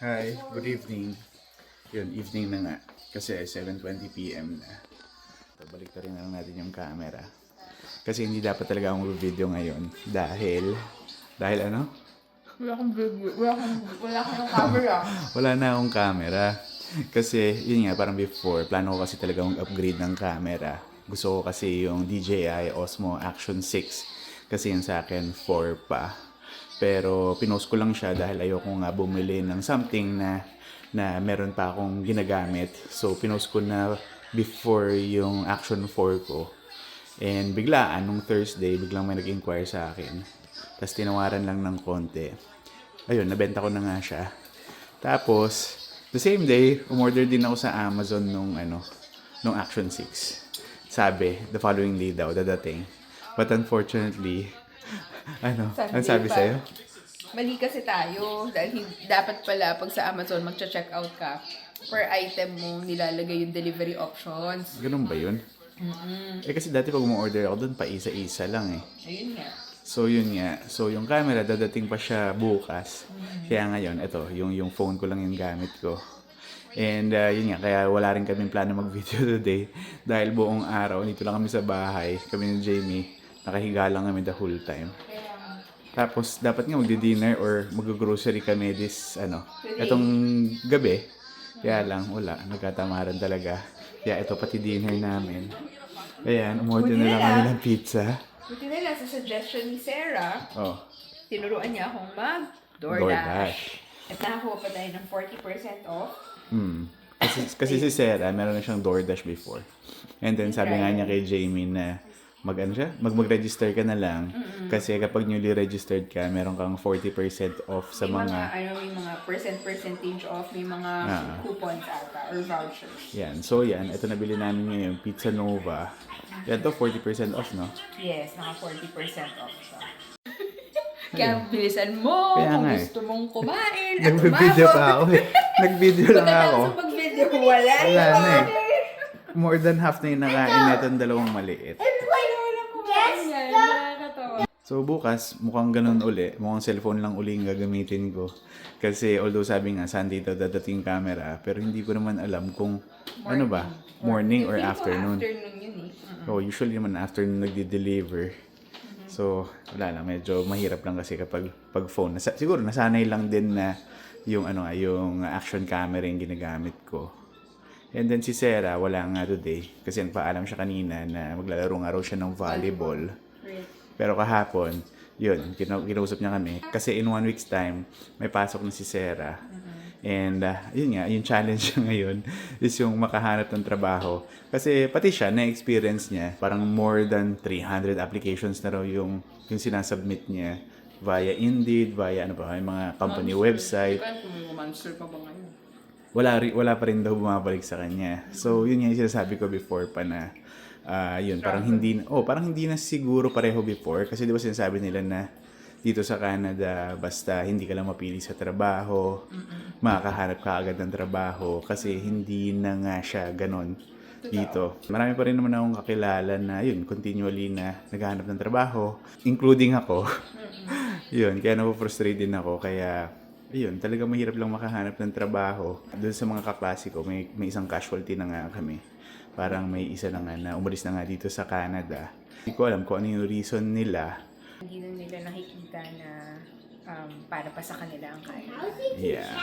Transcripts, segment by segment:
Hi, good evening. Yun, evening na nga. Kasi 7:20 p.m. na. So, balik na rin lang natin yung camera. Kasi hindi dapat talaga akong video ngayon. Dahil ano? Wala akong video. Wala akong camera. Wala na akong camera. Kasi, yun nga, parang before, plano ko kasi talaga mag-upgrade ng camera. Gusto ko kasi yung DJI Osmo Action 6. Kasi yun sa akin, 4 pa. Pero pinost ko lang siya dahil ayoko nga bumili ng something na meron pa akong ginagamit. So pinost ko na before yung Action 4 ko. And biglaan, nung Thursday, biglang may nag-inquire sa akin. Tapos tinawaran lang ng konti. Ayun, nabenta ko na nga siya. Tapos, the same day, umorder din ako sa Amazon nung Action 6. Sabi, the following day daw, dadating. But unfortunately, ano sabi sa'yo? Mali kasi tayo. Dahil dapat pala pag sa Amazon magcha-check out ka, per item mo nilalagay yung delivery options. Ganun ba yun? Kasi dati pag umorder ako doon, pa isa-isa lang eh. Ayun nga. So yun nga. So yung camera, dadating pa siya bukas. Kaya ngayon, ito, yung phone ko lang yung gamit ko. And yun nga, kaya wala rin kaming plano mag-video today. Dahil buong araw, dito lang kami sa bahay. Kami ni Jamie, nakahiga lang kami the whole time. Tapos, dapat nga magdi-dinner or mag-grocery kami etong gabi. Kaya lang, wala. Nagkatamaran talaga. Kaya ito pati dinner namin. Ayan, umorder na lang kami ng pizza. Buti na lang sa suggestion ni Sarah, Oh, tinuruan niya akong mag-DoorDash. At nakakuha pa tayo ng 40% off. Kasi si Sarah, meron na siyang DoorDash before. And then, sabi nga niya kay Jamie na mag-register ka na lang. Kasi kapag newly registered ka, meron kang 40% off sa May mga... may mga percentage off, may mga coupons ata or vouchers. Yan. So yan, ito nabili namin ngayon, Pizza Nova. Yan to, 40% off, no? Yes, naka 40% off siya. Kaya bilisan mo Kaya kung nga gusto mong kumain at Nag-video pa ako eh. Nag-video lang ako. Pagkatapos mag-video, wala Wala na eh. More than half na yung nakain na itong dalawang maliit. So bukas, mukhang ganun uli. Mukhang cellphone lang uli yung gagamitin ko. Kasi although sabi nga, Sunday daw dadating yung camera. Pero hindi ko naman alam kung morning or afternoon. Afternoon yun eh. So usually naman afternoon nagdi-deliver. So wala lang, medyo mahirap lang kasi kapag phone. Siguro nasanay lang din na yung yung action camera yung ginagamit ko. And then si Sarah, wala nga today. Kasi nagpaalam siya kanina na maglalaro nga raw siya ng volleyball. Pero kahapon, yun, kinausap niya kami. Kasi in 1 week's time, may pasok na si Sarah. And yun nga, yung challenge niya ngayon is yung makahanap ng trabaho. Kasi pati siya, na-experience niya, parang more than 300 applications na raw yung sinasubmit niya via Indeed, via yung mga company website. Monster pa ba ngayon? Wala pa rin daw bumabalik sa kanya. So, yun yung sinasabi ko before pa na yun, parang hindi na siguro pareho before. Kasi di ba sinasabi nila na dito sa Canada, basta hindi ka lang mapili sa trabaho, makakahanap ka agad ng trabaho. Kasi hindi na nga siya ganon dito. Marami pa rin naman akong kakilala na yun, continually na naghahanap ng trabaho, including ako. Yun, kaya napofrustrate din ako. Kaya ayun, talaga mahirap lang makahanap ng trabaho. Doon sa mga kaklase ko, may isang casualty na nga kami. Parang may isa na nga na umalis na nga dito sa Canada. Hindi ko alam kung ano yung reason nila. Hindi na nila nakikita na para pa sa kanila ang kaya. Yeah.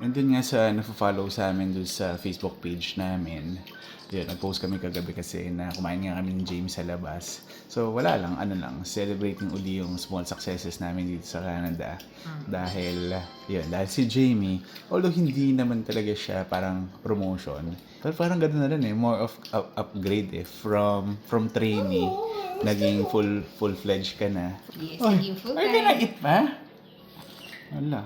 And dun nga sa nafollow sa amin dun sa Facebook page namin, yun, nag-post kami kagabi kasi na kumain nga kami ni James sa labas. So wala lang, celebrating uli yung small successes namin dito sa Canada. Dahil si Jamie, although hindi naman talaga siya parang promotion, pero parang gano'n na rin eh, more of upgrade eh, from trainee, naging full-fledged ka na. Yes, naging full-time. Ay, kinait pa? Wala.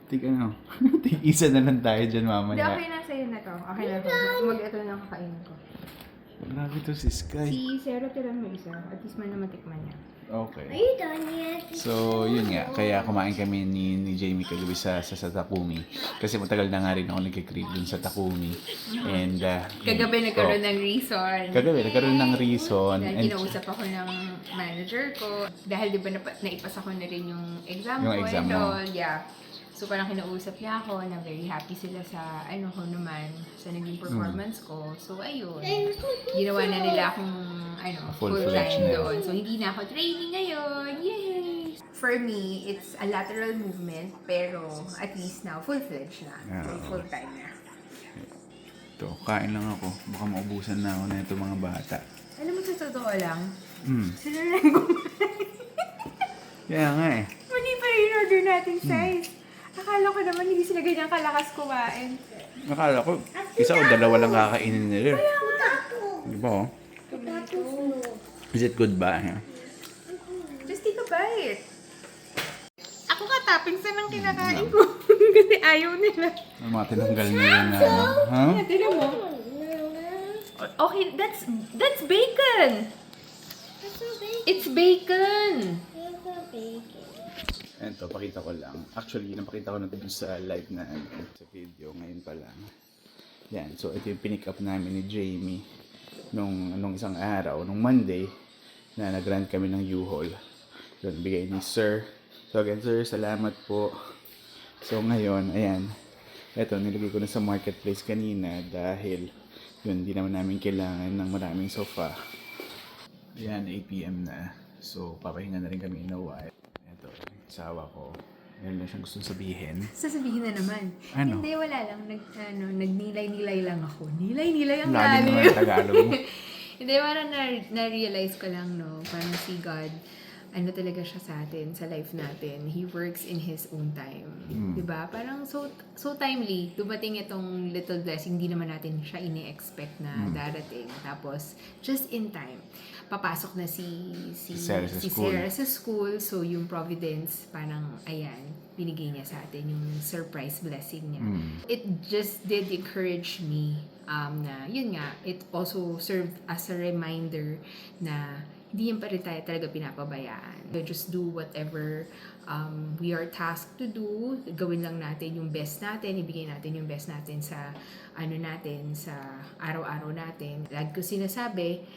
Tig-isa na lang tayo dyan mamaya. Hindi, okay na sa'yo na to. Okay na to. Ito na kakainin ko. Grabe to si Sky. Si Sarah tiran mo isa. At least man na matikman niya. Okay. Are you done yet? So, yun nga. Kaya kumain kami ni Jamie kagabi sa Takumi. Kasi matagal na nga rin ako nagkikrave dun sa Takumi. And, Kagabi nagkaroon ng reason. Kagabi nagkaroon ng reason. Dahil kinausap ako ng manager ko. Dahil di ba naipasa ko na rin yung exam Yung ko exam and mo. all. Yeah. So parang kinausap niya ako na very happy sila sa ano ko naman, sa naging performance ko. So ayun, ginawa na nila akong Full-fledged full-time na. doon. So hindi na ako training ngayon. Yay! For me, it's a lateral movement pero at least now full-fledged na. So Oo. full-time na. Ito, kain lang ako. Baka maubusan na ako na ito mga bata. Alam mo, sa totoo lang, Mm. sila lang Kaya nga eh. mali pa yung order nating size. Akala ko naman hindi sila ganyan kalakas kumain. Akala ko, isa o dalawa lang kakainin nila. Di ba oh? Is it good ba? Yeah? Just take a bite. Ako nga toppings na lang kinakain ko. Kasi ayaw nila. Ang mga tinanggal na yun na ano. Ha? Tignan mo. Okay, that's bacon. It's bacon. Ito, pakita ko lang. Actually, napakita ko na ito sa live na sa video ngayon pa lang. Yan, so ito yung pinick up namin ni Jamie nung isang araw, nung Monday, na nag-rent kami ng U-Haul. Yun, bigay ni Sir. So again, Sir, salamat po. So ngayon, ayan, ito, nilagay ko na sa marketplace kanina dahil yun, hindi naman namin kailangan ng maraming sofa. Ayan, 8 p.m. na. So, papahinga na rin kami in a while. Ito, sawa ko. Meron lang siyang gustong sabihin. Sasabihin na naman. Ano? Hindi, wala lang. Nagnilay-nilay lang ako. Nilay-nilay ang Lalim lalim. naman ang Tagalog mo. Hindi, parang na-realize ko lang, no, parang si God, ano talaga siya sa atin, sa life natin. He works in His own time. Diba? Parang so timely. Dumating itong little blessing, hindi naman natin siya ini-expect na darating. Tapos, just in time, papasok na si Sarah sa school. Sarah sa school. So, yung providence, parang, ayan, binigay niya sa atin yung surprise blessing niya. It just did encourage me na, yun nga, it also served as a reminder na hindi yan pa rin tayo talaga pinapabayaan. So just do whatever we are tasked to do. Gawin lang natin yung best natin. Ibigay natin yung best natin sa ano natin, sa araw-araw natin. Lagi ko sinasabi,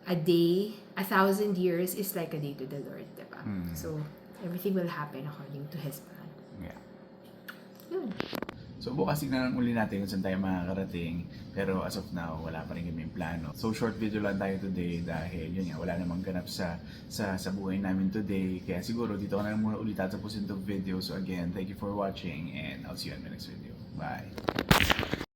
a day, 1,000 years is like a day to the Lord. Diba? So, everything will happen according to His plan. Yeah. Yun. So bukas tignan lang uli natin kung saan tayo makakarating. Pero as of now, wala pa rin kami plano. So short video lang tayo today dahil yun nga, wala namang ganap sa buhay namin today. Kaya siguro dito ko na lang muna ulit tatapusin itong video. So again, thank you for watching and I'll see you on my next video. Bye!